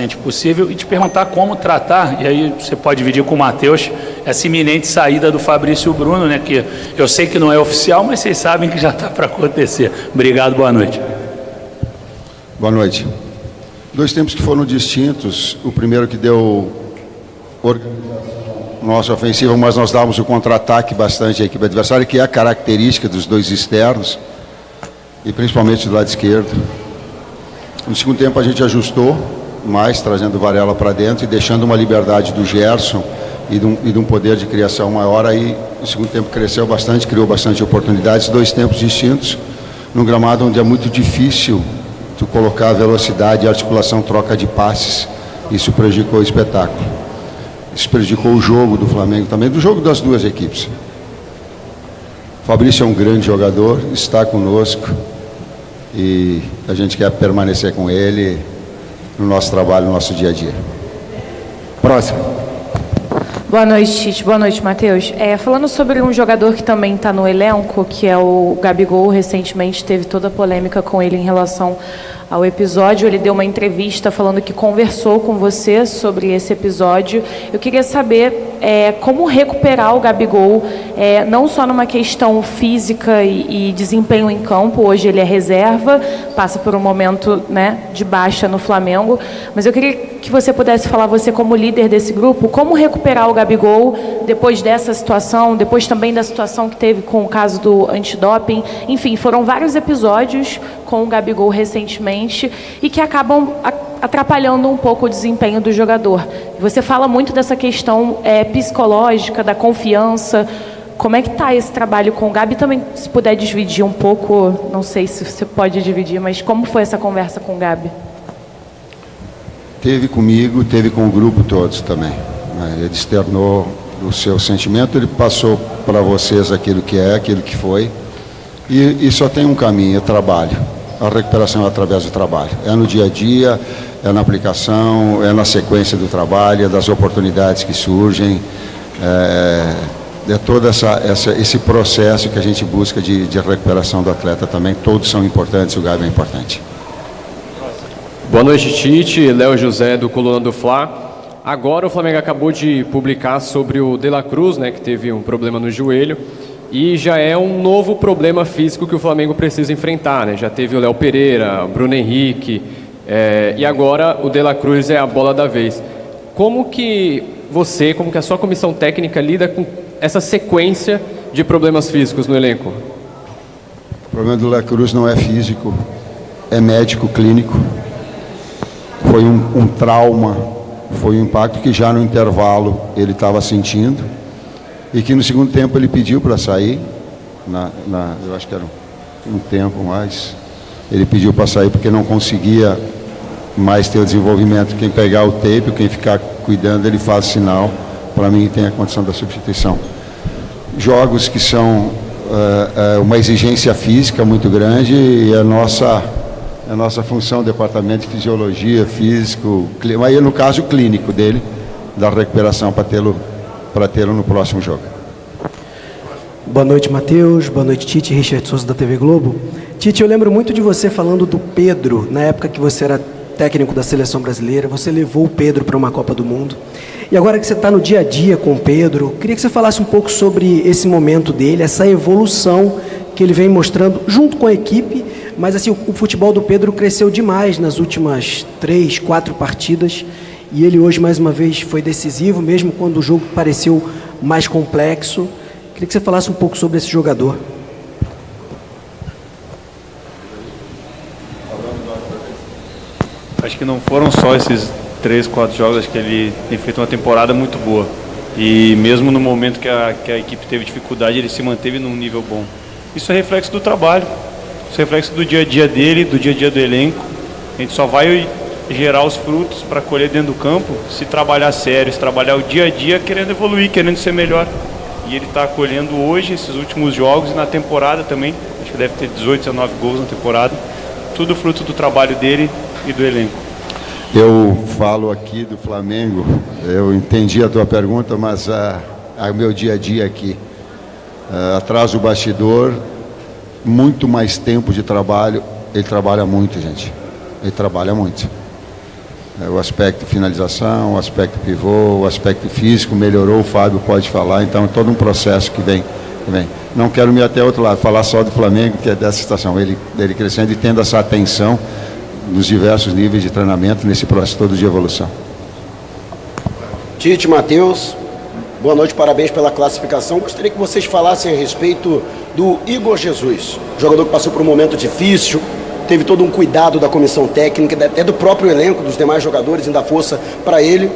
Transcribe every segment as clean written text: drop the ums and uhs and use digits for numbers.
eficiente possível e te perguntar como tratar, e aí você pode dividir com o Matheus, essa iminente saída do Fabrício Bruno, né, que eu sei que não é oficial, mas vocês sabem que já está para acontecer. Obrigado, boa noite. Boa noite. Dois tempos que foram distintos. O primeiro que deu nossa ofensiva, mas nós dávamos o contra-ataque bastante à equipe adversária, que é a característica dos dois externos, e principalmente do lado esquerdo. No segundo tempo a gente ajustou mais, trazendo o Varela para dentro e deixando uma liberdade do Gerson e de um poder de criação maior. Aí o segundo tempo cresceu bastante, criou bastante oportunidades. Dois tempos distintos, num gramado onde é muito difícil tu colocar a velocidade, a articulação, troca de passes. Isso prejudicou o espetáculo. Isso prejudicou o jogo do Flamengo também, do jogo das duas equipes. O Fabrício é um grande jogador, está conosco e a gente quer permanecer com ele no nosso trabalho, no nosso dia a dia. Próximo. Boa noite, Tite. Boa noite, Matheus. Falando sobre um jogador que também está no elenco, que é o Gabigol, recentemente teve toda a polêmica com ele em relação ao episódio. Ele deu uma entrevista falando que conversou com você sobre esse episódio. Eu queria saber como recuperar o Gabigol, não só numa questão física e desempenho em campo. Hoje ele é reserva, passa por um momento, né, de baixa no Flamengo, mas eu queria que você pudesse falar, você como líder desse grupo, como recuperar o Gabigol depois dessa situação, depois também da situação que teve com o caso do antidoping. Enfim, foram vários episódios com o Gabigol recentemente e que acabam atrapalhando um pouco o desempenho do jogador. Você fala muito dessa questão psicológica, da confiança. Como é que está esse trabalho com o Gabi? Também, se puder dividir um pouco, não sei se você pode dividir, mas como foi essa conversa com o Gabi? Teve comigo, teve com o grupo todos também. Ele externou o seu sentimento, ele passou para vocês aquilo que é, aquilo que foi. E só tem um caminho, é trabalho. A recuperação é através do trabalho. É no dia a dia, é na aplicação, é na sequência do trabalho, é das oportunidades que surgem. É todo esse processo que a gente busca de recuperação do atleta também. Todos são importantes, o Gabi é importante. Boa noite, Tite. Léo José, do Coluna do Fla. Agora o Flamengo acabou de publicar sobre o De La Cruz, né, que teve um problema no joelho. E já é um novo problema físico que o Flamengo precisa enfrentar, né? Já teve o Léo Pereira, o Bruno Henrique, e agora o De La Cruz é a bola da vez. Como que você, como que a sua comissão técnica lida com essa sequência de problemas físicos no elenco? O problema do De La Cruz não é físico, é médico, clínico. Foi um trauma, foi um impacto que já no intervalo ele estava sentindo. E que no segundo tempo ele pediu para sair, eu acho que era um tempo mais, ele pediu para sair porque não conseguia mais ter o desenvolvimento. Quem pegar o tape, quem ficar cuidando, ele faz sinal, para mim tem a condição da substituição. Jogos que são uma exigência física muito grande e a nossa função, departamento de fisiologia, físico, aí no caso clínico dele, da recuperação para tê-lo no próximo jogo. Boa noite, Matheus. Boa noite, Tite. Richard Souza, da TV Globo. Tite, eu lembro muito de você falando do Pedro, na época que você era técnico da Seleção Brasileira. Você levou o Pedro para uma Copa do Mundo. E agora que você está no dia a dia com o Pedro, queria que você falasse um pouco sobre esse momento dele, essa evolução que ele vem mostrando junto com a equipe. Mas assim, o futebol do Pedro cresceu demais nas últimas 3, 4 partidas. E ele hoje, mais uma vez, foi decisivo, mesmo quando o jogo pareceu mais complexo. Queria que você falasse um pouco sobre esse jogador. Acho que não foram só esses 3, 4 jogos, acho que ele tem feito uma temporada muito boa. E mesmo no momento que a equipe teve dificuldade, ele se manteve num nível bom. Isso é reflexo do trabalho, isso é reflexo do dia a dia dele, do dia a dia do elenco. A gente só vai gerar os frutos para colher dentro do campo se trabalhar sério, se trabalhar o dia a dia querendo evoluir, querendo ser melhor. E ele está colhendo hoje esses últimos jogos e na temporada também, acho que deve ter 18, 19 gols na temporada, tudo fruto do trabalho dele e do elenco. Eu falo aqui do Flamengo, eu entendi a tua pergunta, mas o meu dia a dia aqui, atrás do bastidor, muito mais tempo de trabalho, ele trabalha muito, gente, ele trabalha muito. O aspecto finalização, o aspecto pivô, o aspecto físico melhorou, o Fábio pode falar, então é todo um processo que vem. Não quero me ir até outro lado, falar só do Flamengo, que é dessa situação, ele crescendo e tendo essa atenção nos diversos níveis de treinamento nesse processo todo de evolução. Tite, Matheus, boa noite, parabéns pela classificação. Gostaria que vocês falassem a respeito do Igor Jesus, jogador que passou por um momento difícil, teve todo um cuidado da comissão técnica, até do próprio elenco, dos demais jogadores, em dar força para ele.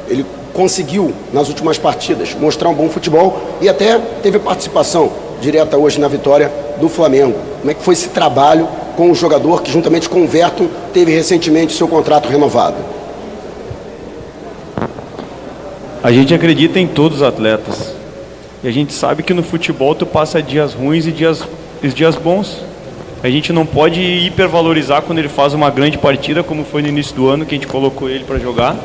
Ele conseguiu, nas últimas partidas, mostrar um bom futebol e até teve participação direta hoje na vitória do Flamengo. Como é que foi esse trabalho com o jogador que, juntamente com o Verton, teve recentemente seu contrato renovado? A gente acredita em todos os atletas. E a gente sabe que no futebol tu passa dias ruins e dias bons. A gente não pode hipervalorizar quando ele faz uma grande partida, como foi no início do ano, que a gente colocou ele para jogar.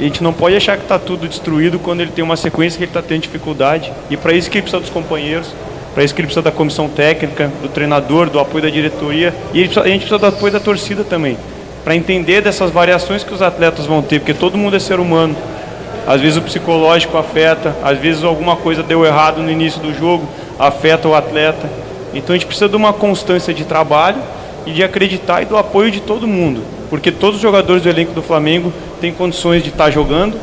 E a gente não pode achar que está tudo destruído quando ele tem uma sequência que ele está tendo dificuldade. E para isso que ele precisa dos companheiros, para isso que ele precisa da comissão técnica, do treinador, do apoio da diretoria. E a gente precisa do apoio da torcida também, para entender dessas variações que os atletas vão ter, porque todo mundo é ser humano. Às vezes o psicológico afeta, às vezes alguma coisa deu errado no início do jogo, afeta o atleta. Então a gente precisa de uma constância de trabalho e de acreditar e do apoio de todo mundo, porque todos os jogadores do elenco do Flamengo têm condições de estar jogando,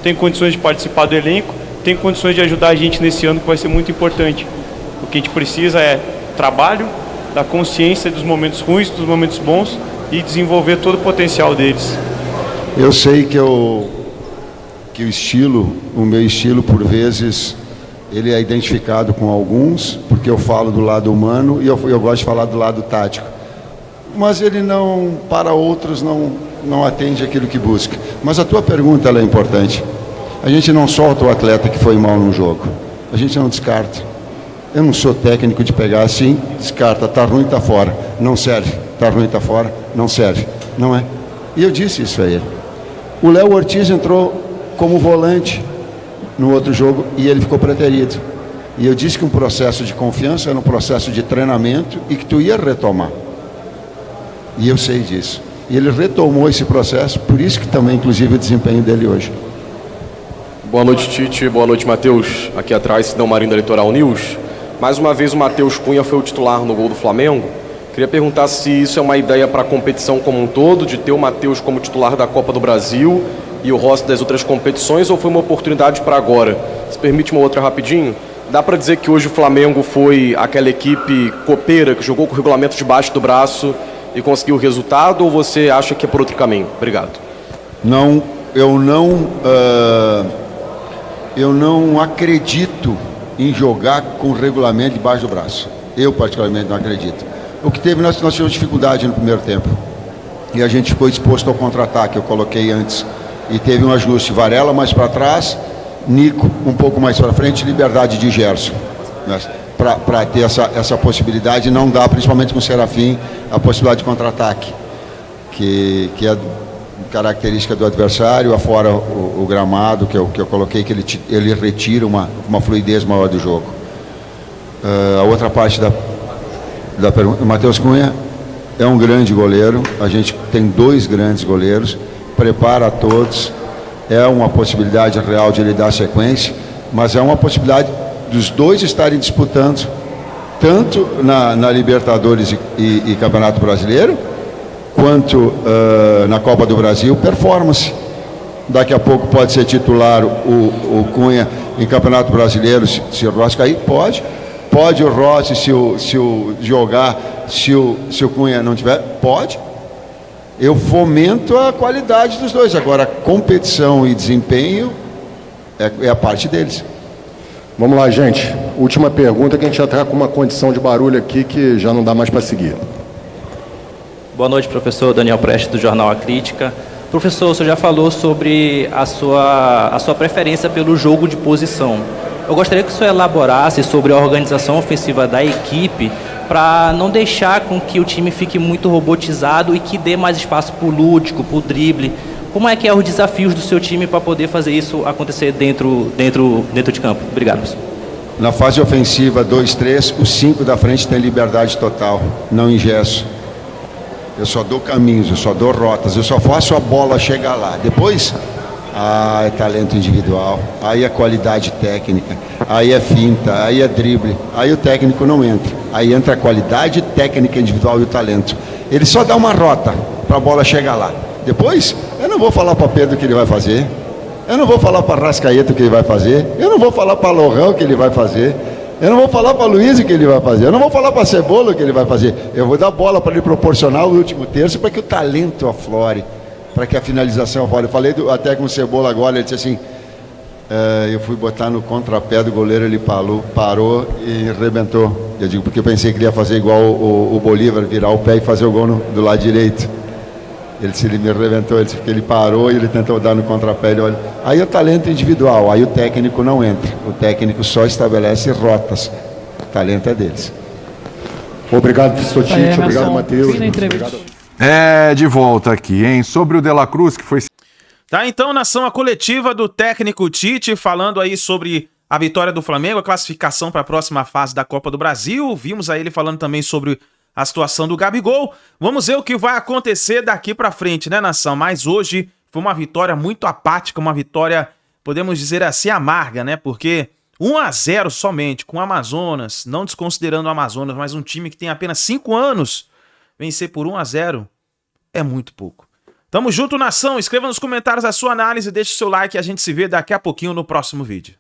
têm condições de participar do elenco, têm condições de ajudar a gente nesse ano, que vai ser muito importante. O que a gente precisa é trabalho, da consciência dos momentos ruins, dos momentos bons e desenvolver todo o potencial deles. Eu sei que o meu estilo, por vezes, ele é identificado com alguns, porque eu falo do lado humano e eu gosto de falar do lado tático. Mas ele não, para outros, não atende aquilo que busca. Mas a tua pergunta ela é importante. A gente não solta o atleta que foi mal no jogo. A gente não descarta. Eu não sou técnico de pegar assim, descarta, tá ruim, tá fora. Não serve. Tá ruim, tá fora. Não serve. Não é. E eu disse isso a ele. O Léo Ortiz entrou como volante no outro jogo e ele ficou preterido. E eu disse que um processo de confiança era um processo de treinamento e que tu ia retomar. E eu sei disso. E ele retomou esse processo, por isso que também, inclusive, o desempenho dele hoje. Boa noite, Tite. Boa noite, Matheus. Aqui atrás, Cidão Marinho da Litoral News. Mais uma vez, o Matheus Cunha foi o titular no gol do Flamengo. Queria perguntar se isso é uma ideia para a competição como um todo, de ter o Matheus como titular da Copa do Brasil e o Rossi das outras competições, ou foi uma oportunidade para agora? Se permite uma outra rapidinho. Dá para dizer que hoje o Flamengo foi aquela equipe copeira que jogou com o regulamento debaixo do braço e conseguiu o resultado, ou você acha que é por outro caminho? Obrigado. Não, eu não acredito em jogar com o regulamento debaixo do braço. Eu, particularmente, não acredito. O que teve, nós tivemos dificuldade no primeiro tempo. E a gente ficou exposto ao contra-ataque, eu coloquei antes. E teve um ajuste, Varela mais para trás, Nico um pouco mais para frente, liberdade de Gerson. Né? Para ter essa possibilidade, não dá, principalmente com o Serafim, a possibilidade de contra-ataque, que é característica do adversário, afora o gramado, que eu coloquei, que ele retira uma fluidez maior do jogo. A outra parte da pergunta, o Matheus Cunha é um grande goleiro, a gente tem 2 grandes goleiros, prepara a todos, é uma possibilidade real de ele dar sequência, mas é uma possibilidade dos 2 estarem disputando, tanto na Libertadores e Campeonato Brasileiro, quanto na Copa do Brasil, performance. Daqui a pouco pode ser titular o Cunha em Campeonato Brasileiro, se o Rossi cair, pode. Pode o Rossi, se o jogar, se o Cunha não tiver, pode. Eu fomento a qualidade dos 2. Agora, competição e desempenho é a parte deles. Vamos lá, gente. Última pergunta, que a gente já está com uma condição de barulho aqui que já não dá mais para seguir. Boa noite, professor Daniel Prestes, do Jornal A Crítica. Professor, o senhor já falou sobre a sua preferência pelo jogo de posição. Eu gostaria que o senhor elaborasse sobre a organização ofensiva da equipe para não deixar com que o time fique muito robotizado e que dê mais espaço para o lúdico, para o drible. Como é que é os desafios do seu time para poder fazer isso acontecer dentro de campo? Obrigado, professor. Na fase ofensiva 2-3, os 5 da frente têm liberdade total, não engesso. eu só dou caminhos, eu só dou rotas, eu só faço a bola chegar lá. Depois, é talento individual, aí é qualidade técnica, aí é finta, aí é drible, aí o técnico não entra. Aí entra a qualidade técnica individual e o talento. Ele só dá uma rota para a bola chegar lá. Depois, eu não vou falar para Pedro o que ele vai fazer, eu não vou falar para Rascaeta o que ele vai fazer, eu não vou falar para Lohan o que ele vai fazer, eu não vou falar para Luiz o que ele vai fazer, eu não vou falar para Cebola o que ele vai fazer. Eu vou dar bola para ele proporcionar o último terço para que o talento aflore, para que a finalização aflore. Eu falei até com o Cebola agora, ele disse assim, eu fui botar no contrapé do goleiro, ele parou e arrebentou. Eu digo, porque eu pensei que ele ia fazer igual o Bolívar, virar o pé e fazer o gol do lado direito. Ele me arrebentou, ele disse que ele parou e ele tentou dar no contrapé. Olha. Aí o talento individual, aí o técnico não entra. O técnico só estabelece rotas. O talento é deles. Obrigado, professor Tite. Obrigado, Matheus. Obrigado. De volta aqui, hein? Sobre o De La Cruz, que foi... Tá, então, nação, a coletiva do técnico Tite, falando aí sobre a vitória do Flamengo, a classificação para a próxima fase da Copa do Brasil. Vimos aí ele falando também sobre a situação do Gabigol. Vamos ver o que vai acontecer daqui para frente, né, nação? Mas hoje foi uma vitória muito apática, uma vitória, podemos dizer assim, amarga, né? Porque 1-0 somente com o Amazonas, não desconsiderando o Amazonas, mas um time que tem apenas 5 anos, vencer por 1-0 é muito pouco. Tamo junto, nação. Escreva nos comentários a sua análise, deixe o seu like e a gente se vê daqui a pouquinho no próximo vídeo.